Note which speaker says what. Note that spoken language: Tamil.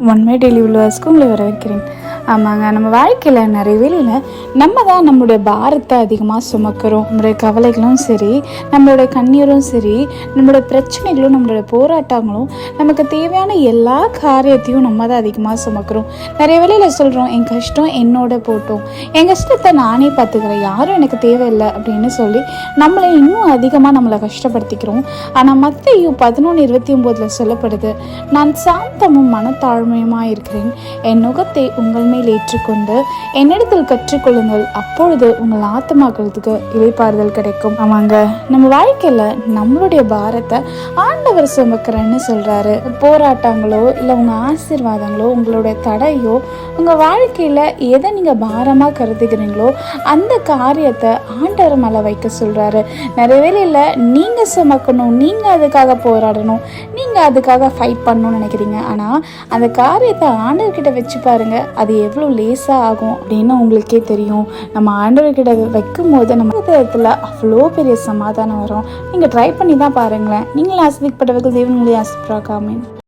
Speaker 1: ஒன்மே டெய்லி வியூவர்ஸ்க்கு உங்களை வரவேற்கிறேன். ஆமாங்க, நம்ம வாழ்க்கையில் நிறைய வேளையில் நம்ம தான் நம்மளுடைய பாரத்தை அதிகமாக சுமக்கிறோம். நம்மளுடைய கவலைகளும் சரி, நம்மளுடைய கண்ணீரும் சரி, நம்மளுடைய பிரச்சனைகளும் நம்மளுடைய போராட்டங்களும், நமக்கு தேவையான எல்லா காரியத்தையும் நம்ம தான் அதிகமாக சுமக்கிறோம். நிறைய வேளையில் சொல்கிறோம், என் கஷ்டம் என்னோட போட்டோம், என் கஷ்டத்தை நானே பார்த்துக்கிறேன், யாரும் எனக்கு தேவையில்லை அப்படின்னு சொல்லி நம்மளை இன்னும் அதிகமாக நம்மளை கஷ்டப்படுத்திக்கிறோம். ஆனால் மத்தேயு 11:29 சொல்லப்படுது, நான் சாந்தமும் மனத்தாழ்மையுமாக இருக்கிறேன், என் நுகத்தை உங்கள் மேல் ஏற்றுக்கொண்டு என்னிடத்தில் கற்றுக்கொள்ளுங்கள், அப்பொழுது உங்கள் ஆத்மாக்களுக்கு இளைப்பாறுதல் கிடைக்கும். ஆமாங்க, நம்ம வாழ்க்கையில நம்மளுடைய பாரத்தை ஆண்டவர் சுமக்கிறேன்னு சொல்றாரு. போராட்டங்களோ இல்லை உங்க ஆசீர்வாதங்களோ, உங்களுடைய தடையோ, உங்க வாழ்க்கையில எதை நீங்க பாரமா கருதுகிறீங்களோ அந்த காரியத்தை ஆண்டவர் மேல வைக்க சொல்றாரு. நிறைய வேளையில நீங்க சுமக்கணும், நீங்க அதுக்காக போராடணும், நீங்க அதுக்காக ஃபைட் பண்ணணும்னு நினைக்கிறீங்க. ஆனா அந்த காரியத்தை ஆண்டவர்கிட்ட வச்சு பாருங்க, அது எவ்வளோ லேசாக ஆகும் அப்படின்னு உங்களுக்கே தெரியும். நம்ம ஆண்டவர்கிட்ட வைக்கும் போது நம்ம இதயத்தில் அவ்வளோ பெரிய சமாதானம் வரும். நீங்கள் ட்ரை பண்ணி தான் பாருங்களேன். நீங்களும் ஆசிரியப்பட்டவர்கள் தேவன் உங்களை ஆசிர்வதிப்பார். ஆமென்.